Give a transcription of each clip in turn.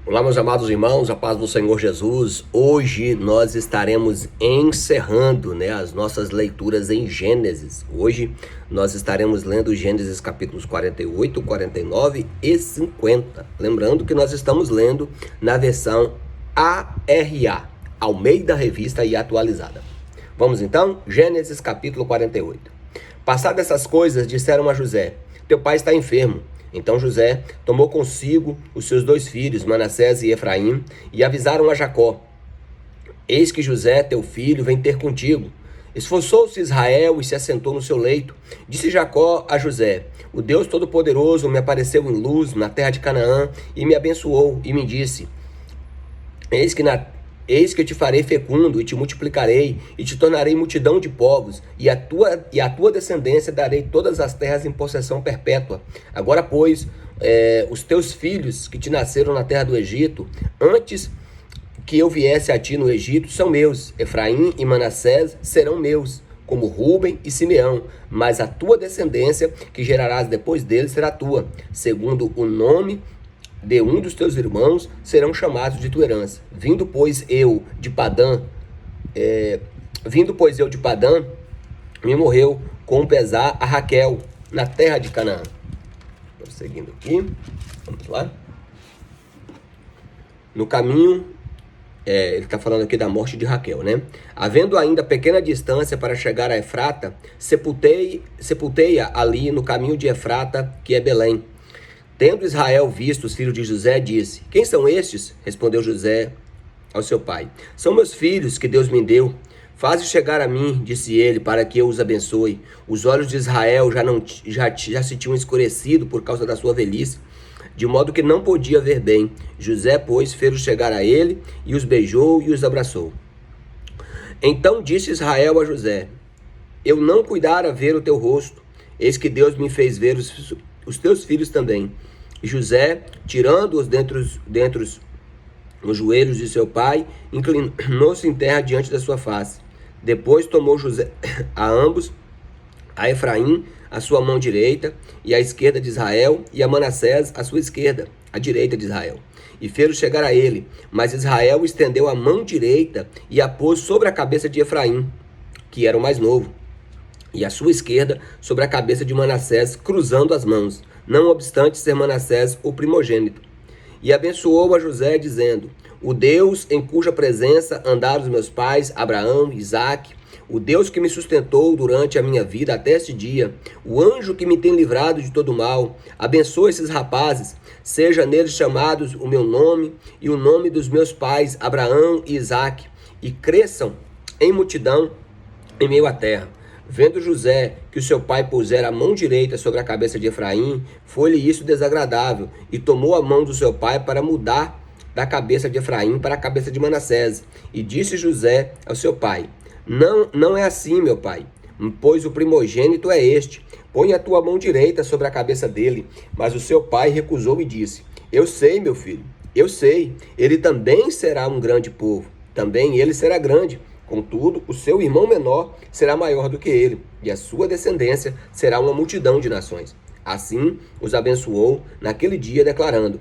Olá, meus amados irmãos, a paz do Senhor Jesus. Hoje nós estaremos encerrando, as nossas leituras em Gênesis. Hoje nós estaremos lendo Gênesis capítulos 48, 49 e 50. Lembrando que nós estamos lendo na versão ARA, Almeida Revista e Atualizada. Vamos então? Gênesis capítulo 48. Passadas essas coisas, disseram a José: teu pai está enfermo. Então José tomou consigo os seus 2 filhos, Manassés e Efraim, e avisaram a Jacó: eis que José, teu filho, vem ter contigo. Esforçou-se Israel e se assentou no seu leito. Disse Jacó a José: o Deus Todo-Poderoso me apareceu em luz na terra de Canaã e me abençoou e me disse: Eis que te farei fecundo e te multiplicarei e te tornarei multidão de povos, e a tua descendência darei todas as terras em possessão perpétua. Agora, pois, os teus filhos que te nasceram na terra do Egito, antes que eu viesse a ti no Egito, são meus. Efraim e Manassés serão meus, como Rúben e Simeão, mas a tua descendência, que gerarás depois deles, será tua, segundo o nome de um dos teus irmãos serão chamados de tua herança. Vindo, pois, eu de Padã, me morreu com pesar a Raquel, na terra de Canaã. Prosseguindo aqui, vamos lá. No caminho, ele está falando aqui da morte de Raquel, Havendo ainda pequena distância para chegar a Efrata, sepultei-a ali no caminho de Efrata, que é Belém. Tendo Israel visto os filhos de José, disse: quem são estes? Respondeu José ao seu pai: são meus filhos que Deus me deu. Faze chegar a mim, disse ele, para que eu os abençoe. Os olhos de Israel já se tinham escurecido por causa da sua velhice, de modo que não podia ver bem. José, pois, fez-os chegar a ele, e os beijou e os abraçou. Então disse Israel a José: eu não cuidara ver o teu rosto, eis que Deus me fez ver os teus filhos também. E José, tirando-os dentre os joelhos de seu pai, inclinou-se em terra diante da sua face. Depois tomou José a ambos, a Efraim a sua mão direita e a esquerda de Israel, e a Manassés a sua esquerda, a direita de Israel, e fez-o chegar a ele. Mas Israel estendeu a mão direita e a pôs sobre a cabeça de Efraim, que era o mais novo, e a sua esquerda sobre a cabeça de Manassés, cruzando as mãos, não obstante ser Manassés o primogênito. E abençoou a José, dizendo: o Deus em cuja presença andaram os meus pais, Abraão, Isaque, o Deus que me sustentou durante a minha vida até este dia, o anjo que me tem livrado de todo mal, abençoa esses rapazes, seja neles chamados o meu nome e o nome dos meus pais, Abraão e Isaque, e cresçam em multidão em meio à terra. Vendo José que o seu pai pusera a mão direita sobre a cabeça de Efraim, foi-lhe isso desagradável, e tomou a mão do seu pai para mudar da cabeça de Efraim para a cabeça de Manassés. E disse José ao seu pai: não é assim, meu pai, pois o primogênito é este. Põe a tua mão direita sobre a cabeça dele. Mas o seu pai recusou e disse: eu sei, meu filho, eu sei, ele também será um grande povo, também ele será grande. Contudo, o seu irmão menor será maior do que ele, e a sua descendência será uma multidão de nações. Assim os abençoou naquele dia, declarando: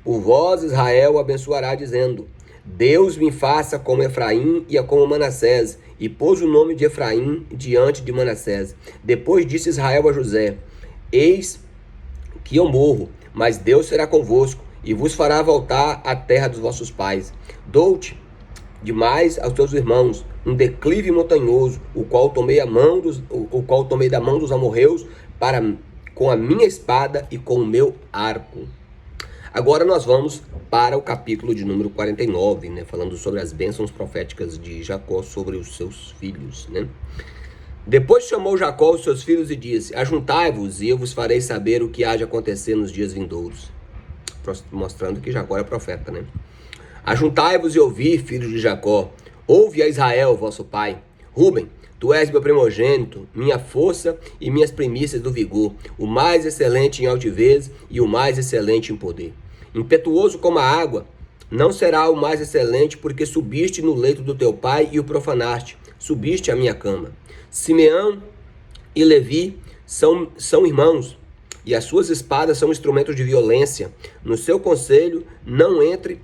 por vós Israel abençoará, dizendo: Deus me faça como Efraim e como Manassés. E pôs o nome de Efraim diante de Manassés. Depois disse Israel a José: eis que eu morro, mas Deus será convosco, e vos fará voltar à terra dos vossos pais. Dou-te demais aos teus irmãos um declive montanhoso, o qual tomei da mão dos amorreus com a minha espada e com o meu arco. Agora nós vamos para o capítulo de número 49, falando sobre as bênçãos proféticas de Jacó sobre os seus filhos, Depois chamou Jacó os seus filhos e disse: ajuntai-vos, e eu vos farei saber o que há de acontecer nos dias vindouros. Mostrando que Jacó é profeta, Ajuntai-vos e ouvi, filhos de Jacó. Ouve a Israel, vosso pai. Rúben, tu és meu primogênito, minha força e minhas primícias do vigor, o mais excelente em altivez e o mais excelente em poder. Impetuoso como a água, não será o mais excelente, porque subiste no leito do teu pai e o profanaste, subiste à minha cama. Simeão e Levi são irmãos, e as suas espadas são instrumentos de violência. No seu conselho não entre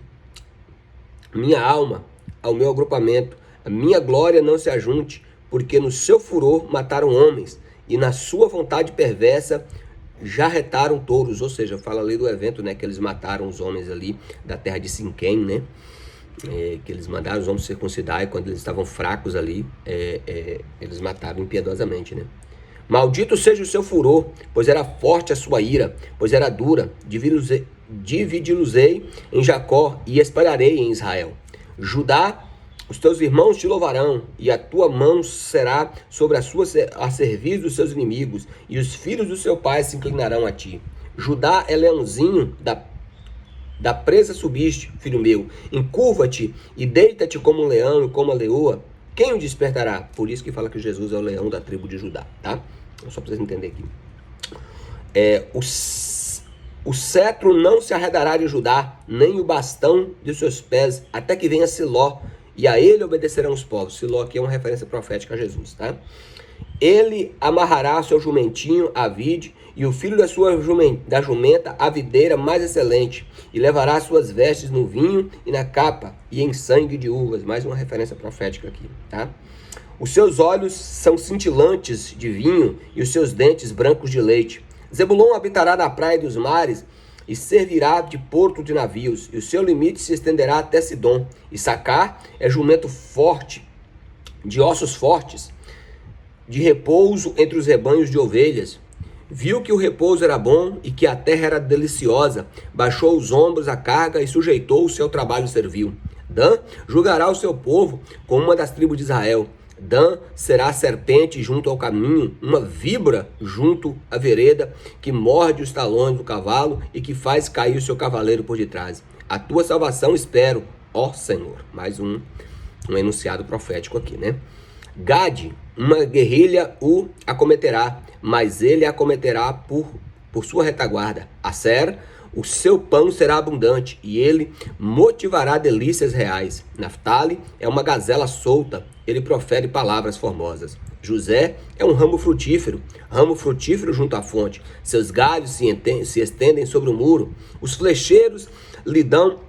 minha alma ao meu agrupamento, a minha glória não se ajunte, porque no seu furor mataram homens, e na sua vontade perversa jarretaram touros. Ou seja, fala ali do evento, né, que eles mataram os homens ali da terra de Sinquém, né, que eles mandaram os homens circuncidar, e quando eles estavam fracos ali, eles mataram impiedosamente, né. Maldito seja o seu furor, pois era forte a sua ira, pois era dura. Dividi-los-ei em Jacó e espalharei em Israel. Judá, os teus irmãos te louvarão, e a tua mão será sobre a serviço dos seus inimigos, e os filhos do seu pai se inclinarão a ti. Judá é leãozinho, da presa subiste, filho meu. Encurva-te e deita-te como um leão e como a leoa. Quem o despertará? Por isso que fala que Jesus é o leão da tribo de Judá, tá? Só para vocês entenderem aqui. O cetro não se arredará de Judá, nem o bastão de seus pés, até que venha Siló, e a ele obedecerão os povos. Siló aqui é uma referência profética a Jesus, tá? Ele amarrará seu jumentinho à vide, e o filho da jumenta à videira mais excelente, e levará suas vestes no vinho e na capa, e em sangue de uvas. Mais uma referência profética aqui, tá? Os seus olhos são cintilantes de vinho, e os seus dentes brancos de leite. Zebulon habitará na praia dos mares, e servirá de porto de navios, e o seu limite se estenderá até Sidom. Issacar é jumento forte, de ossos fortes, de repouso entre os rebanhos de ovelhas. Viu que o repouso era bom e que a terra era deliciosa, baixou os ombros à carga e sujeitou o seu trabalho servil. Dan julgará o seu povo como uma das tribos de Israel. Dan será serpente junto ao caminho, uma víbora junto à vereda, que morde os talões do cavalo e que faz cair o seu cavaleiro por detrás. A tua salvação espero, ó Senhor. Mais um enunciado profético aqui, né? Gade, uma guerrilha o acometerá, mas ele a acometerá por sua retaguarda. Asser, o seu pão será abundante, e ele motivará delícias reais. Naftali é uma gazela solta, ele profere palavras formosas. José é um ramo frutífero junto à fonte. Seus galhos se estendem sobre o muro. Os flecheiros lhe dão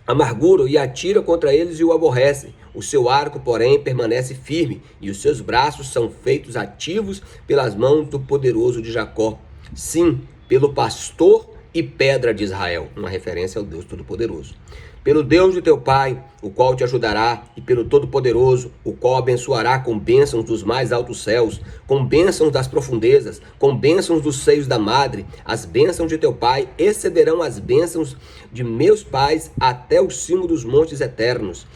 amargura e atira contra eles e o aborrecem. O seu arco, porém, permanece firme, e os seus braços são feitos ativos pelas mãos do poderoso de Jacó. Sim, pelo pastor e pedra de Israel, uma referência ao Deus Todo-Poderoso. Pelo Deus de teu pai, o qual te ajudará, e pelo Todo-Poderoso, o qual abençoará com bênçãos dos mais altos céus, com bênçãos das profundezas, com bênçãos dos seios da madre. As bênçãos de teu pai excederão as bênçãos de meus pais até o cimo dos montes eternos.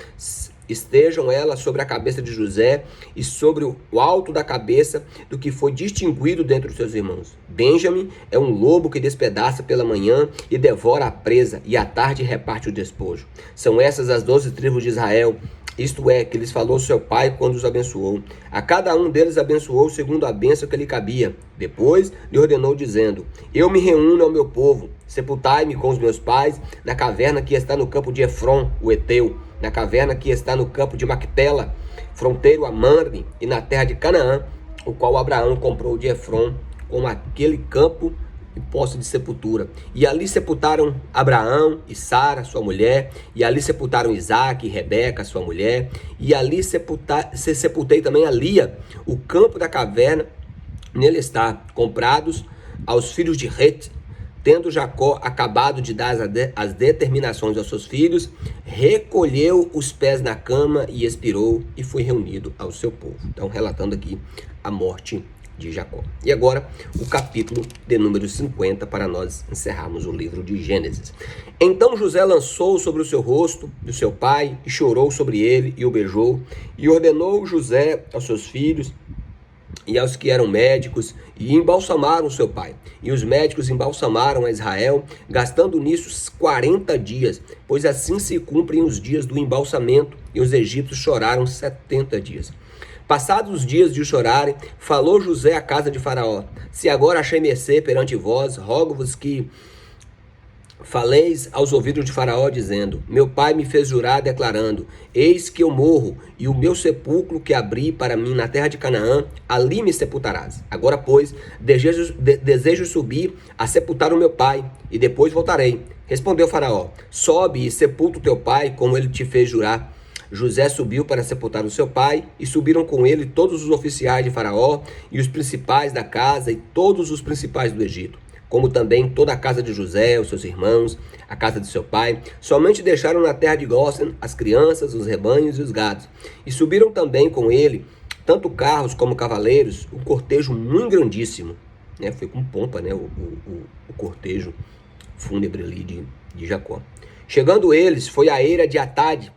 Estejam elas sobre a cabeça de José e sobre o alto da cabeça do que foi distinguido dentre os seus irmãos. Benjamim é um lobo que despedaça pela manhã e devora a presa, e à tarde reparte o despojo. São essas as 12 tribos de Israel, isto é, que lhes falou seu pai quando os abençoou. A cada um deles abençoou segundo a bênção que lhe cabia. Depois lhe ordenou, dizendo: eu me reúno ao meu povo, sepultai-me com os meus pais na caverna que está no campo de Efron, o Eteu, na caverna que está no campo de Macpela, fronteiro a Mamre, e na terra de Canaã, o qual Abraão comprou de Efron, com aquele campo e posse de sepultura. E ali sepultaram Abraão e Sara, sua mulher, e ali sepultaram Isaque e Rebeca, sua mulher, e ali sepultei também a Lia. O campo da caverna, nele está, comprados aos filhos de Het. Tendo Jacó acabado de dar as determinações aos seus filhos, recolheu os pés na cama e expirou, e foi reunido ao seu povo. Então, relatando aqui a morte de Jacó. E agora, o capítulo de número 50, para nós encerrarmos o livro de Gênesis. Então José lançou sobre o seu rosto do seu pai, e chorou sobre ele, e o beijou, e ordenou José aos seus filhos e aos que eram médicos, e embalsamaram seu pai. E os médicos embalsamaram a Israel, gastando nisso 40 dias, pois assim se cumprem os dias do embalsamento, e os egípcios choraram 70 dias. Passados os dias de chorarem, falou José à casa de Faraó: se agora achei mercê perante vós, rogo-vos que Faleis aos ouvidos de Faraó, dizendo: meu pai me fez jurar, declarando: eis que eu morro, e o meu sepulcro que abri para mim na terra de Canaã, ali me sepultarás. Agora, pois, desejo subir a sepultar o meu pai, e depois voltarei. Respondeu Faraó: sobe e sepulta o teu pai, como ele te fez jurar. José subiu para sepultar o seu pai, e subiram com ele todos os oficiais de Faraó, e os principais da casa, e todos os principais do Egito, como também toda a casa de José, os seus irmãos, a casa de seu pai. Somente deixaram na terra de Gósen as crianças, os rebanhos e os gados. E subiram também com ele, tanto carros como cavaleiros, um cortejo muito grandíssimo. Foi com pompa, o cortejo fúnebre ali de Jacó. Chegando eles, foi a eira de Atade,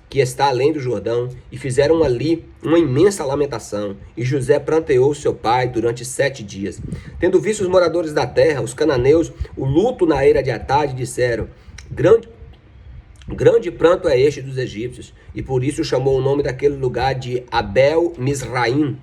que está além do Jordão, e fizeram ali uma imensa lamentação. E José pranteou seu pai durante 7 dias. Tendo visto os moradores da terra, os cananeus, o luto na eira de Atade, disseram: grande pranto é este dos egípcios. E por isso chamou o nome daquele lugar de Abel Misraim,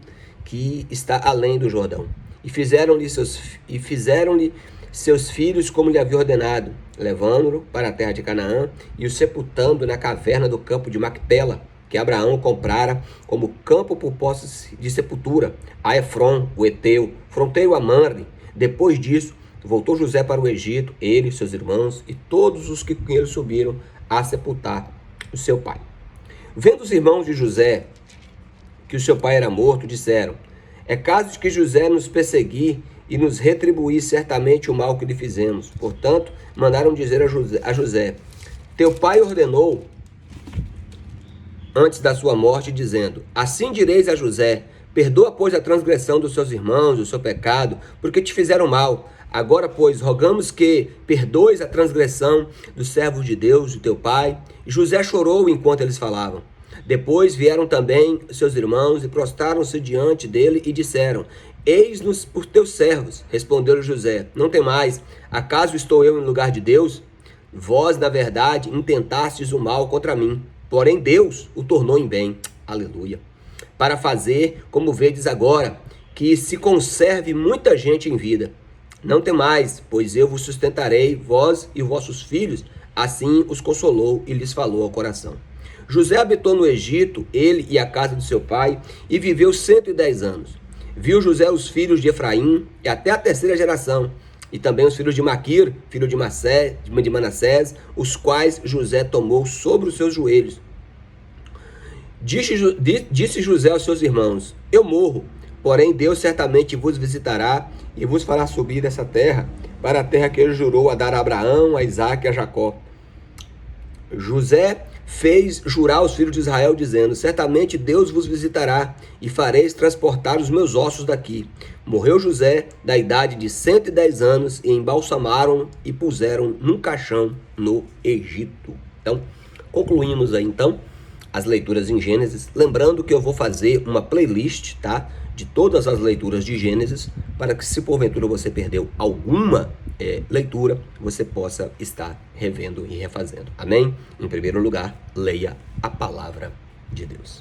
que está além do Jordão. E fizeram-lhe seus filhos como lhe havia ordenado, levando-o para a terra de Canaã e o sepultando na caverna do campo de Macpela, que Abraão comprara como campo por posses de sepultura, a Efron, o Eteu, fronteiro a Mamre. Depois disso, voltou José para o Egito, ele, seus irmãos e todos os que com ele subiram a sepultar o seu pai. Vendo os irmãos de José que o seu pai era morto, disseram: é caso de que José nos perseguir e nos retribuir certamente o mal que lhe fizemos. Portanto, mandaram dizer a José: teu pai ordenou antes da sua morte, dizendo: assim direis a José: perdoa, pois, a transgressão dos seus irmãos, o seu pecado, porque te fizeram mal. Agora, pois, rogamos que perdoes a transgressão dos servos de Deus, o teu pai. E José chorou enquanto eles falavam. Depois vieram também seus irmãos e prostraram-se diante dele e disseram: eis-nos por teus servos. Respondeu José: não temais, acaso estou eu em lugar de Deus? Vós, na verdade, intentastes o mal contra mim, porém Deus o tornou em bem. Aleluia. Para fazer, como vedes agora, que se conserve muita gente em vida. Não temais, pois eu vos sustentarei, vós e vossos filhos. Assim os consolou e lhes falou ao coração. José habitou no Egito, ele e a casa de seu pai, e viveu 110 anos. Viu José os filhos de Efraim, e até a 3ª geração, e também os filhos de Maquir, filho de Manassés, os quais José tomou sobre os seus joelhos. Disse José aos seus irmãos: eu morro, porém Deus certamente vos visitará e vos fará subir dessa terra, para a terra que ele jurou a dar a Abraão, a Isaque e a Jacó. José fez jurar aos filhos de Israel, dizendo: certamente Deus vos visitará, e fareis transportar os meus ossos daqui. Morreu José, da idade de 110 anos, e embalsamaram e puseram num caixão no Egito. Então, concluímos aí, então, as leituras em Gênesis. Lembrando que eu vou fazer uma playlist, tá? De todas as leituras de Gênesis, para que, se porventura você perdeu alguma leitura, você possa estar revendo e refazendo. Amém? Em primeiro lugar, leia a palavra de Deus.